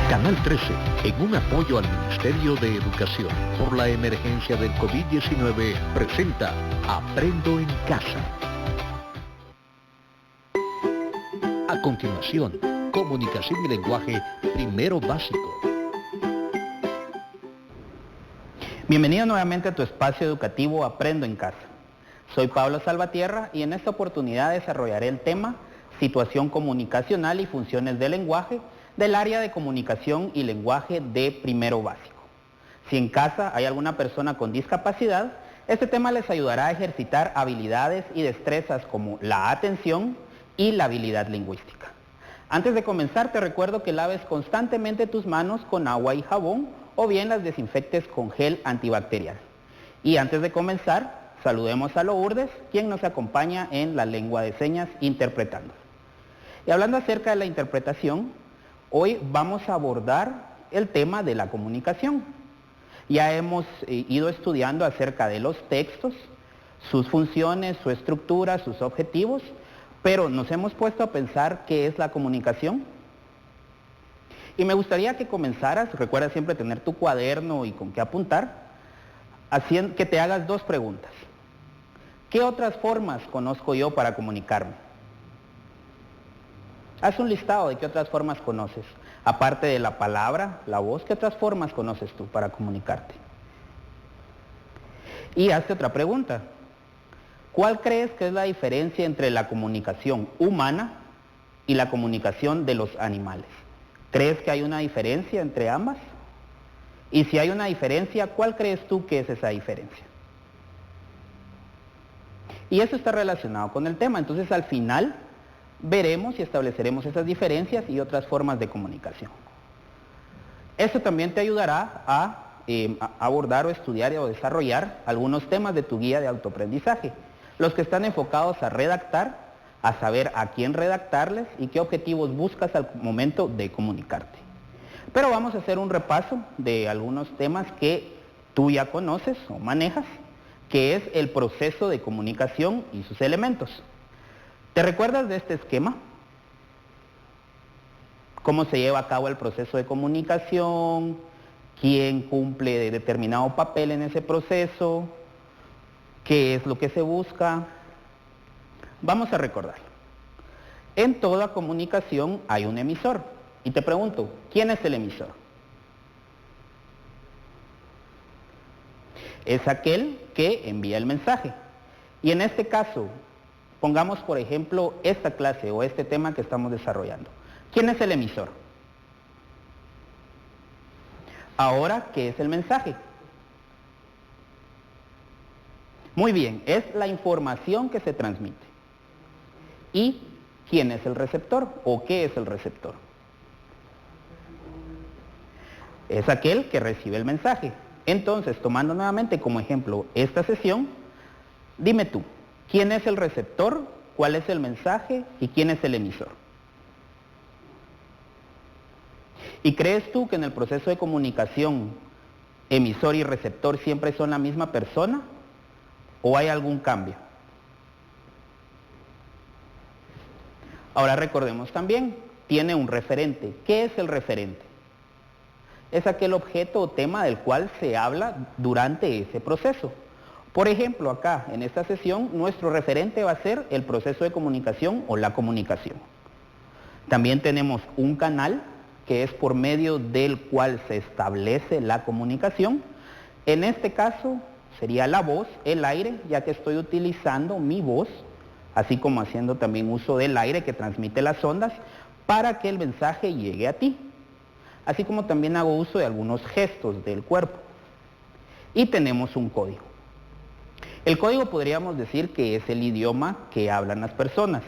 Canal 13, en un apoyo al Ministerio de Educación por la emergencia del COVID-19, presenta Aprendo en Casa. A continuación, comunicación y lenguaje primero básico. Bienvenido nuevamente a tu espacio educativo Aprendo en Casa. Soy Pablo Salvatierra y en esta oportunidad desarrollaré el tema Situación comunicacional y funciones del lenguaje del área de comunicación y lenguaje de primero básico. Si en casa hay alguna persona con discapacidad, este tema les ayudará a ejercitar habilidades y destrezas como la atención y la habilidad lingüística. Antes de comenzar, te recuerdo que laves constantemente tus manos con agua y jabón o bien las desinfectes con gel antibacterial. Y antes de comenzar, saludemos a Lourdes, quien nos acompaña en la lengua de señas interpretando. Y hablando acerca de la interpretación, hoy vamos a abordar el tema de la comunicación. Ya hemos ido estudiando acerca de los textos, sus funciones, su estructura, sus objetivos, pero nos hemos puesto a pensar qué es la comunicación. Y me gustaría que comenzaras, recuerda siempre tener tu cuaderno y con qué apuntar, que te hagas dos preguntas. ¿Qué otras formas conozco yo para comunicarme? Haz un listado de qué otras formas conoces. Aparte de la palabra, la voz, ¿qué otras formas conoces tú para comunicarte? Y hazte otra pregunta. ¿Cuál crees que es la diferencia entre la comunicación humana y la comunicación de los animales? ¿Crees que hay una diferencia entre ambas? Y si hay una diferencia, ¿cuál crees tú que es esa diferencia? Y eso está relacionado con el tema. Entonces, al final, veremos y estableceremos esas diferencias y otras formas de comunicación. Eso también te ayudará a abordar o estudiar o desarrollar algunos temas de tu guía de autoaprendizaje, los que están enfocados a redactar, a saber a quién redactarles y qué objetivos buscas al momento de comunicarte. Pero vamos a hacer un repaso de algunos temas que tú ya conoces o manejas, que es el proceso de comunicación y sus elementos. ¿Te recuerdas de este esquema? ¿Cómo se lleva a cabo el proceso de comunicación? ¿Quién cumple determinado papel en ese proceso? ¿Qué es lo que se busca? Vamos a recordar. En toda comunicación hay un emisor. Y te pregunto, ¿quién es el emisor? Es aquel que envía el mensaje. Y en este caso, pongamos por ejemplo esta clase o este tema que estamos desarrollando. ¿Quién es el emisor? Ahora, ¿qué es el mensaje? Muy bien, es la información que se transmite. ¿Y quién es el receptor o qué es el receptor? Es aquel que recibe el mensaje. Entonces, tomando nuevamente como ejemplo esta sesión, dime tú, ¿quién es el receptor? ¿Cuál es el mensaje? ¿Y quién es el emisor? ¿Y crees tú que en el proceso de comunicación emisor y receptor siempre son la misma persona? ¿O hay algún cambio? Ahora recordemos también, tiene un referente. ¿Qué es el referente? Es aquel objeto o tema del cual se habla durante ese proceso. Por ejemplo, acá en esta sesión, nuestro referente va a ser el proceso de comunicación o la comunicación. También tenemos un canal que es por medio del cual se establece la comunicación. En este caso sería la voz, el aire, ya que estoy utilizando mi voz, así como haciendo también uso del aire que transmite las ondas, para que el mensaje llegue a ti. Así como también hago uso de algunos gestos del cuerpo. Y tenemos un código. El código podríamos decir que es el idioma que hablan las personas.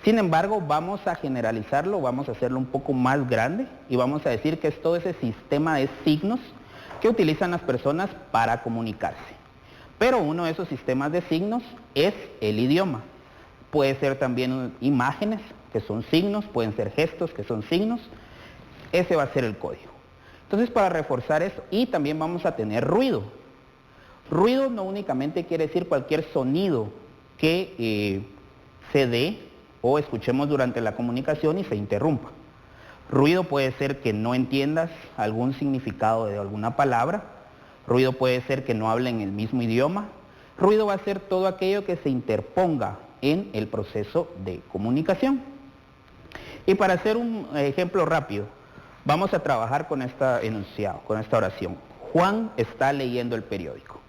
Sin embargo, vamos a generalizarlo, vamos a hacerlo un poco más grande y vamos a decir que es todo ese sistema de signos que utilizan las personas para comunicarse. Pero uno de esos sistemas de signos es el idioma. Puede ser también imágenes, que son signos, pueden ser gestos, que son signos. Ese va a ser el código. Entonces, para reforzar eso, y también vamos a tener ruido. Ruido no únicamente quiere decir cualquier sonido que se dé o escuchemos durante la comunicación y se interrumpa. Ruido puede ser que no entiendas algún significado de alguna palabra. Ruido puede ser que no hablen el mismo idioma. Ruido va a ser todo aquello que se interponga en el proceso de comunicación. Y para hacer un ejemplo rápido, vamos a trabajar con este enunciado, con esta oración. Juan está leyendo el periódico.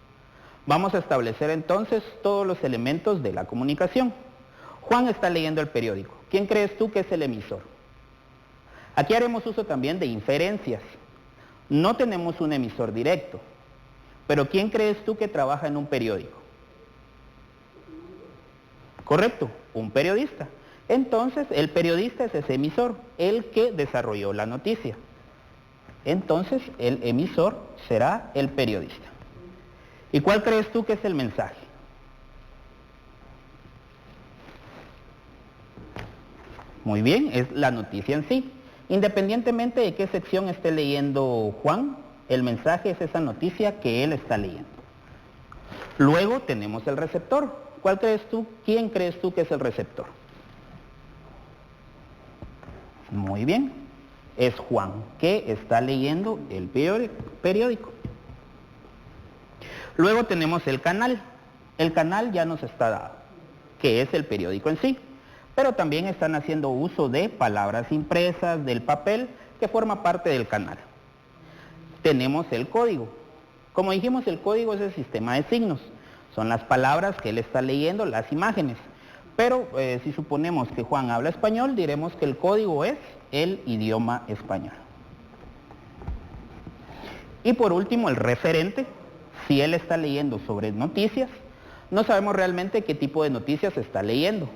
Vamos a establecer entonces todos los elementos de la comunicación. Juan está leyendo el periódico. ¿Quién crees tú que es el emisor? Aquí haremos uso también de inferencias. No tenemos un emisor directo, pero ¿quién crees tú que trabaja en un periódico? Correcto, un periodista. Entonces, el periodista es ese emisor, el que desarrolló la noticia. Entonces, el emisor será el periodista. ¿Y cuál crees tú que es el mensaje? Muy bien, es la noticia en sí. Independientemente de qué sección esté leyendo Juan, el mensaje es esa noticia que él está leyendo. Luego tenemos el receptor. ¿Cuál crees tú? ¿Quién crees tú que es el receptor? Muy bien, es Juan, que está leyendo el periódico. Luego tenemos el canal. El canal ya nos está dado, que es el periódico en sí. Pero también están haciendo uso de palabras impresas, del papel, que forma parte del canal. Tenemos el código. Como dijimos, el código es el sistema de signos. Son las palabras que él está leyendo, las imágenes. Pero si suponemos que Juan habla español, diremos que el código es el idioma español. Y por último, el referente. Si él está leyendo sobre noticias, no sabemos realmente qué tipo de noticias está leyendo.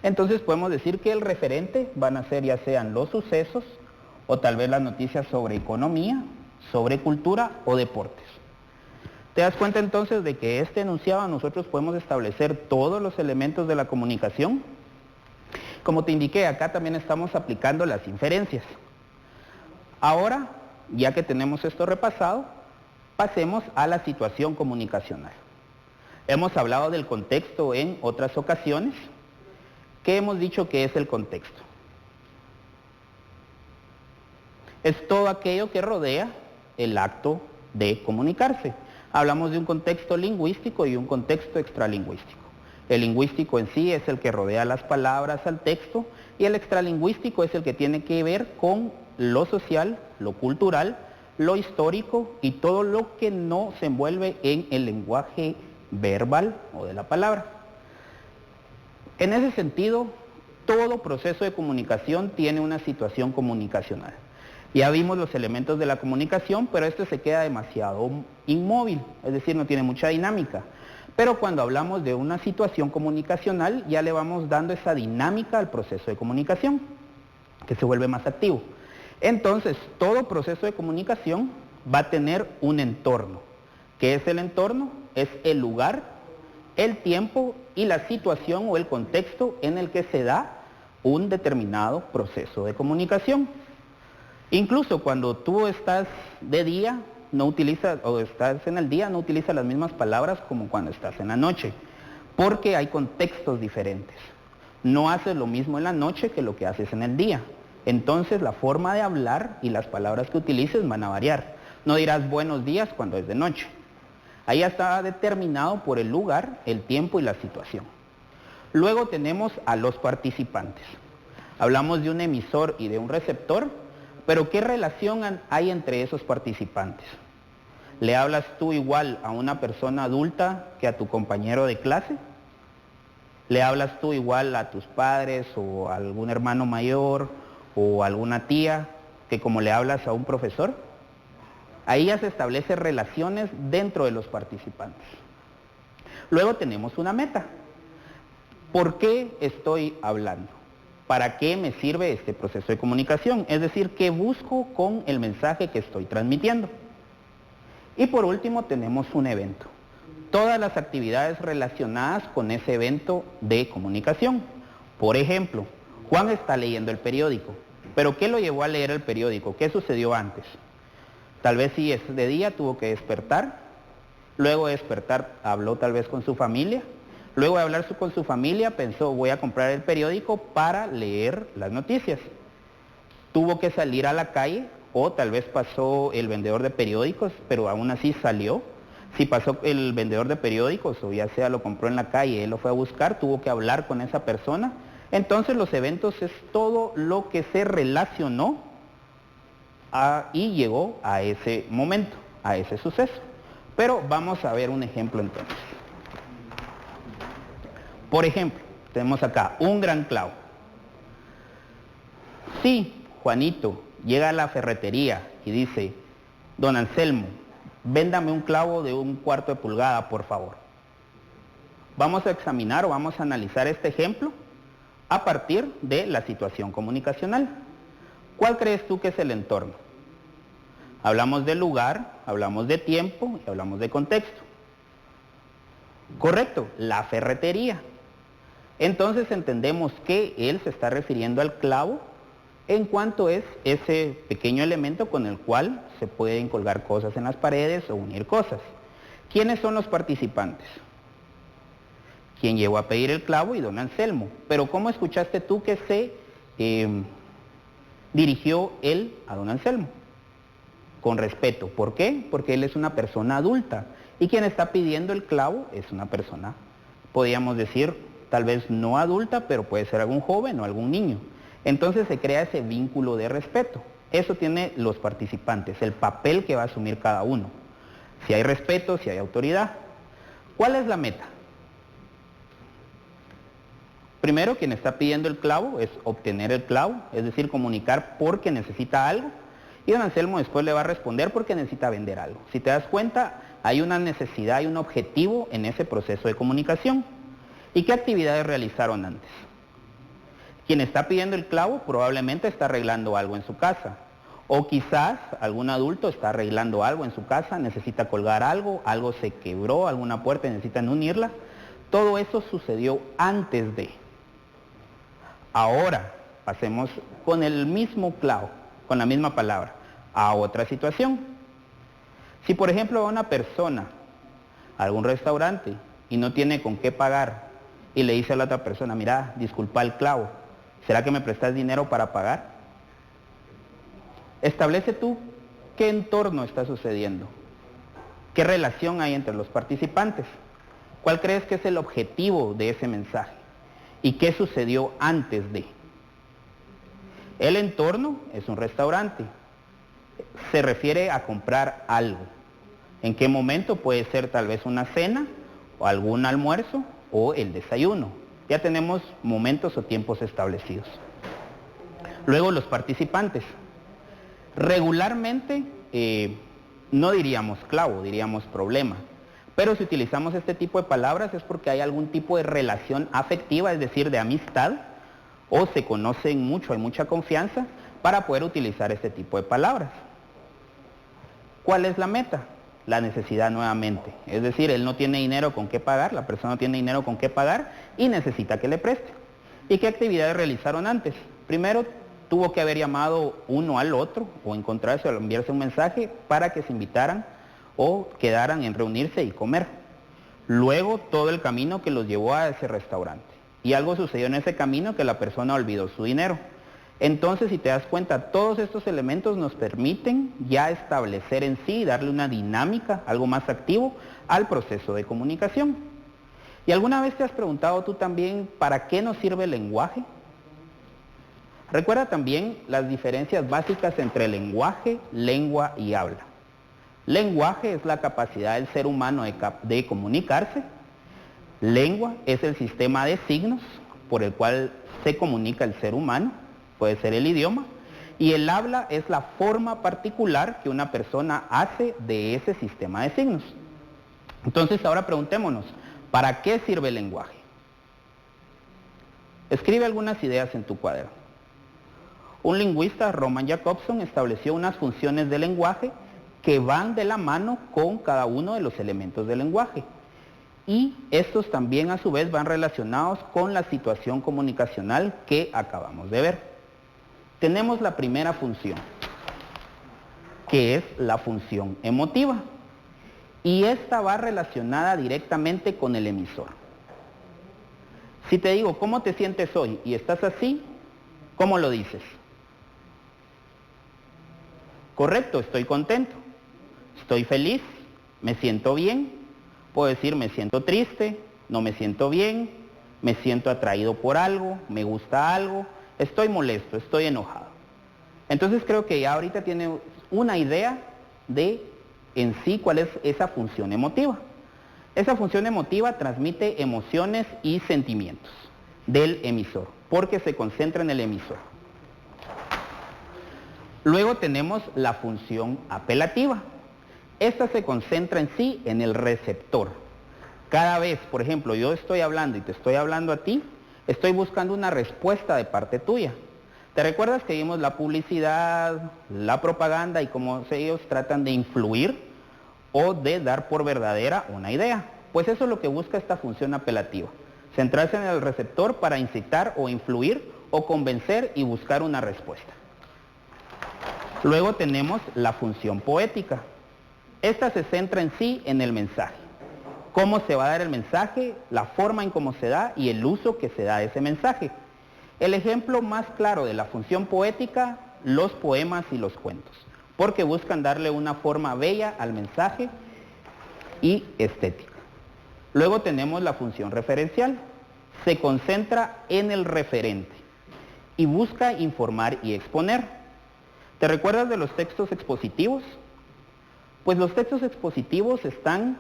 Entonces podemos decir que el referente van a ser ya sean los sucesos o tal vez las noticias sobre economía, sobre cultura o deportes. ¿Te das cuenta entonces de que este enunciado nosotros podemos establecer todos los elementos de la comunicación? Como te indiqué, acá también estamos aplicando las inferencias. Ahora, ya que tenemos esto repasado, pasemos a la situación comunicacional. Hemos hablado del contexto en otras ocasiones. ¿Qué hemos dicho que es el contexto? Es todo aquello que rodea el acto de comunicarse. Hablamos de un contexto lingüístico y un contexto extralingüístico. El lingüístico en sí es el que rodea las palabras al texto y el extralingüístico es el que tiene que ver con lo social, lo cultural, lo histórico y todo lo que no se envuelve en el lenguaje verbal o de la palabra. En ese sentido, todo proceso de comunicación tiene una situación comunicacional. Ya vimos los elementos de la comunicación, pero este se queda demasiado inmóvil, es decir, no tiene mucha dinámica. Pero cuando hablamos de una situación comunicacional, ya le vamos dando esa dinámica al proceso de comunicación, que se vuelve más activo. Entonces, todo proceso de comunicación va a tener un entorno. ¿Qué es el entorno? Es el lugar, el tiempo y la situación o el contexto en el que se da un determinado proceso de comunicación. Incluso cuando tú estás de día, no utilizas, o estás en el día, no utilizas las mismas palabras como cuando estás en la noche, porque hay contextos diferentes. No haces lo mismo en la noche que lo que haces en el día. Entonces la forma de hablar y las palabras que utilices van a variar. No dirás buenos días cuando es de noche. Ahí ya está determinado por el lugar, el tiempo y la situación. Luego tenemos a los participantes. Hablamos de un emisor y de un receptor, pero ¿qué relación hay entre esos participantes? ¿Le hablas tú igual a una persona adulta que a tu compañero de clase? ¿Le hablas tú igual a tus padres o a algún hermano mayor o a alguna tía que como le hablas a un profesor? Ahí ya se establecen relaciones dentro de los participantes. Luego tenemos una meta. ¿Por qué estoy hablando? ¿Para qué me sirve este proceso de comunicación? Es decir, ¿qué busco con el mensaje que estoy transmitiendo? Y por último tenemos un evento. Todas las actividades relacionadas con ese evento de comunicación. Por ejemplo, Juan está leyendo el periódico. ¿Pero qué lo llevó a leer el periódico? ¿Qué sucedió antes? Tal vez si es de día tuvo que despertar. Luego de despertar habló tal vez con su familia. Luego de hablar con su familia pensó, voy a comprar el periódico para leer las noticias. tuvo que salir a la calle, o tal vez pasó el vendedor de periódicos, pero aún así salió. Si pasó el vendedor de periódicos, o ya sea lo compró en la calle, él lo fue a buscar, tuvo que hablar con esa persona. Entonces los eventos es todo lo que se relacionó y llegó a ese momento, a ese suceso. Pero vamos a ver un ejemplo entonces. Por ejemplo, tenemos acá un gran clavo. Si Juanito llega a la ferretería y dice: don Anselmo, véndame un clavo de 1/4 de pulgada, por favor. Vamos a examinar o vamos a analizar este ejemplo a partir de la situación comunicacional. ¿Cuál crees tú que es el entorno? Hablamos de lugar, hablamos de tiempo y hablamos de contexto. Correcto, la ferretería. Entonces entendemos que él se está refiriendo al clavo en cuanto es ese pequeño elemento con el cual se pueden colgar cosas en las paredes o unir cosas. ¿Quiénes son los participantes? Quien llegó a pedir el clavo y don Anselmo. Pero ¿cómo escuchaste tú que se dirigió él a don Anselmo? Con respeto. ¿Por qué? Porque él es una persona adulta y quien está pidiendo el clavo es una persona, podríamos decir, tal vez no adulta, pero puede ser algún joven o algún niño. Entonces se crea ese vínculo de respeto. Eso tiene los participantes, el papel que va a asumir cada uno. Si hay respeto, si hay autoridad. ¿Cuál es la meta? Primero, quien está pidiendo el clavo es obtener el clavo, es decir, comunicar porque necesita algo. Y don Anselmo después le va a responder porque necesita vender algo. Si te das cuenta, hay una necesidad y un objetivo en ese proceso de comunicación. ¿Y qué actividades realizaron antes? Quien está pidiendo el clavo probablemente está arreglando algo en su casa. O quizás algún adulto está arreglando algo en su casa, necesita colgar algo, algo se quebró, alguna puerta y necesitan unirla. Todo eso sucedió antes de. Ahora pasemos con el mismo clavo, con la misma palabra, a otra situación. Si por ejemplo va una persona a algún restaurante y no tiene con qué pagar y le dice a la otra persona: mira, disculpa el clavo, ¿será que me prestas dinero para pagar? Establece tú qué entorno está sucediendo, qué relación hay entre los participantes, cuál crees que es el objetivo de ese mensaje y qué sucedió antes de. El entorno es un restaurante, se refiere a comprar algo. ¿En qué momento? Puede ser tal vez una cena o algún almuerzo o el desayuno. Ya tenemos momentos o tiempos establecidos. Luego los participantes. Regularmente no diríamos clavo, diríamos problema. Pero si utilizamos este tipo de palabras es porque hay algún tipo de relación afectiva, es decir, de amistad, o se conocen mucho, hay mucha confianza para poder utilizar este tipo de palabras. ¿Cuál es la meta? La necesidad nuevamente. Es decir, él no tiene dinero con qué pagar, la persona no tiene dinero con qué pagar y necesita que le preste. ¿Y qué actividades realizaron antes? Primero, tuvo que haber llamado uno al otro o encontrarse o enviarse un mensaje para que se invitaran o quedaran en reunirse y comer. Luego, todo el camino que los llevó a ese restaurante. Y algo sucedió en ese camino que la persona olvidó su dinero. Entonces, si te das cuenta, todos estos elementos nos permiten ya establecer en sí, darle una dinámica, algo más activo al proceso de comunicación. ¿Y alguna vez te has preguntado tú también para qué nos sirve el lenguaje? Recuerda también las diferencias básicas entre lenguaje, lengua y habla. Lenguaje es la capacidad del ser humano de comunicarse. Lengua es el sistema de signos por el cual se comunica el ser humano, puede ser el idioma, y el habla es la forma particular que una persona hace de ese sistema de signos. Entonces ahora preguntémonos, ¿para qué sirve el lenguaje? Escribe algunas ideas en tu cuaderno. Un lingüista, Roman Jakobson, estableció unas funciones del lenguaje que van de la mano con cada uno de los elementos del lenguaje. Y estos también a su vez van relacionados con la situación comunicacional que acabamos de ver. Tenemos la primera función, que es la función emotiva. Y esta va relacionada directamente con el emisor. Si te digo, ¿cómo te sientes hoy? Y estás así, ¿cómo lo dices? Correcto, estoy contento, estoy feliz, me siento bien, puedo decir me siento triste, no me siento bien, me siento atraído por algo, me gusta algo, estoy molesto, estoy enojado. Entonces creo que ya ahorita tiene una idea de en sí cuál es esa función emotiva. Esa función emotiva transmite emociones y sentimientos del emisor, porque se concentra en el emisor. Luego tenemos la función apelativa. Esta se concentra en sí en el receptor. Cada vez, por ejemplo, yo estoy hablando y te estoy hablando a ti, estoy buscando una respuesta de parte tuya. ¿Te recuerdas que vimos la publicidad, la propaganda y cómo ellos tratan de influir o de dar por verdadera una idea? Pues eso es lo que busca esta función apelativa. Centrarse en el receptor para incitar o influir o convencer y buscar una respuesta. Luego tenemos la función poética. Esta se centra en sí en el mensaje. Cómo se va a dar el mensaje, la forma en cómo se da y el uso que se da de ese mensaje. El ejemplo más claro de la función poética, los poemas y los cuentos, porque buscan darle una forma bella al mensaje y estética. Luego tenemos la función referencial. Se concentra en el referente y busca informar y exponer. ¿Te recuerdas de los textos expositivos? Pues los textos expositivos están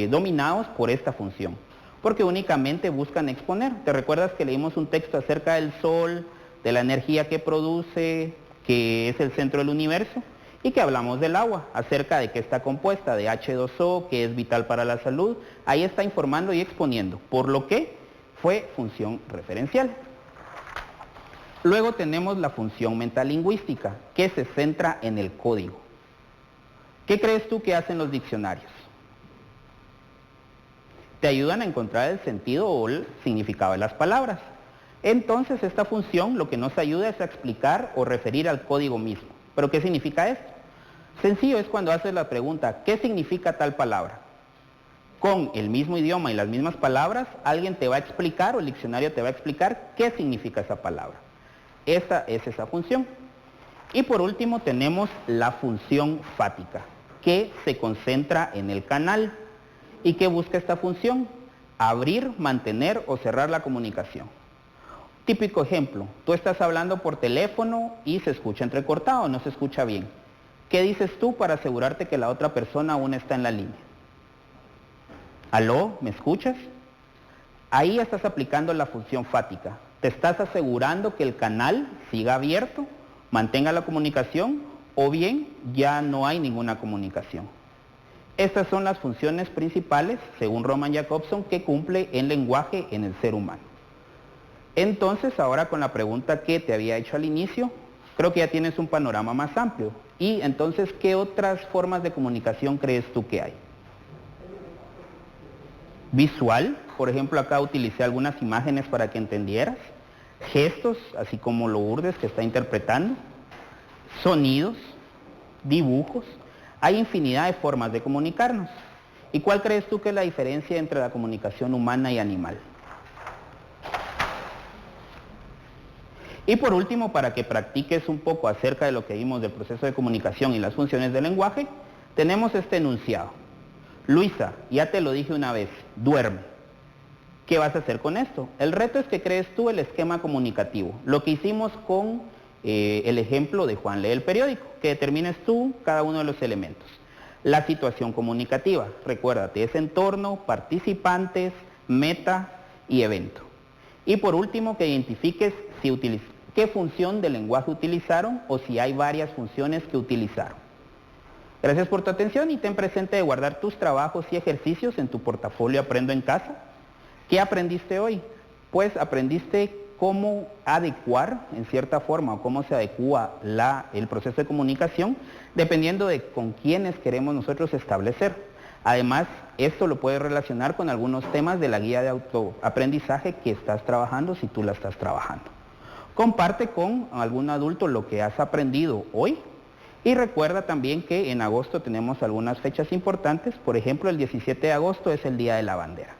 dominados por esta función, porque únicamente buscan exponer. ¿Te recuerdas que leímos un texto acerca del Sol, de la energía que produce, que es el centro del universo, y que hablamos del agua, acerca de que está compuesta de H2O, que es vital para la salud? Ahí está informando y exponiendo, por lo que fue función referencial. Luego tenemos la función metalingüística, que se centra en el código. ¿Qué crees tú que hacen los diccionarios? Te ayudan a encontrar el sentido o el significado de las palabras. Entonces esta función lo que nos ayuda es a explicar o referir al código mismo. ¿Pero qué significa esto? Sencillo es cuando haces la pregunta, ¿qué significa tal palabra? Con el mismo idioma y las mismas palabras, alguien te va a explicar o el diccionario te va a explicar qué significa esa palabra. Esta es esa función. Y por último tenemos la función fática, que se concentra en el canal. ¿Y qué busca esta función? Abrir, mantener o cerrar la comunicación. Típico ejemplo, tú estás hablando por teléfono y se escucha entrecortado, no se escucha bien. ¿Qué dices tú para asegurarte que la otra persona aún está en la línea? ¿Aló? ¿Me escuchas? Ahí estás aplicando la función fática. Te estás asegurando que el canal siga abierto, mantenga la comunicación o bien ya no hay ninguna comunicación. Estas son las funciones principales, según Roman Jakobson, que cumple el lenguaje en el ser humano. Entonces, ahora con la pregunta que te había hecho al inicio, creo que ya tienes un panorama más amplio. Y entonces, ¿qué otras formas de comunicación crees tú que hay? Visual, por ejemplo, acá utilicé algunas imágenes para que entendieras. Gestos, así como Lourdes que está interpretando. Sonidos, dibujos. Hay infinidad de formas de comunicarnos. ¿Y cuál crees tú que es la diferencia entre la comunicación humana y animal? Y por último, para que practiques un poco acerca de lo que vimos del proceso de comunicación y las funciones del lenguaje, tenemos este enunciado. Luisa, ya te lo dije una vez, duerme. ¿Qué vas a hacer con esto? El reto es que crees tú el esquema comunicativo. Lo que hicimos con el ejemplo de Juan lee el periódico, que determines tú cada uno de los elementos. La situación comunicativa, recuérdate, es entorno, participantes, meta y evento. Y por último, que identifiques qué función del lenguaje utilizaron o si hay varias funciones que utilizaron. Gracias por tu atención y ten presente de guardar tus trabajos y ejercicios en tu portafolio Aprendo en Casa. ¿Qué aprendiste hoy? Pues aprendiste cómo adecuar, en cierta forma, o cómo se adecúa el proceso de comunicación, dependiendo de con quiénes queremos nosotros establecer. Además, esto lo puedes relacionar con algunos temas de la guía de autoaprendizaje que estás trabajando, si tú la estás trabajando. Comparte con algún adulto lo que has aprendido hoy y recuerda también que en agosto tenemos algunas fechas importantes. Por ejemplo, el 17 de agosto es el Día de la Bandera.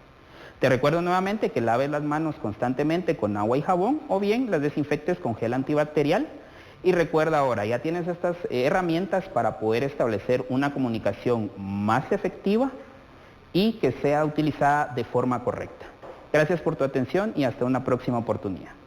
Te recuerdo nuevamente que laves las manos constantemente con agua y jabón o bien las desinfectes con gel antibacterial Y recuerda ahora, ya tienes estas herramientas para poder establecer una comunicación más efectiva y que sea utilizada de forma correcta. Gracias por tu atención y hasta una próxima oportunidad.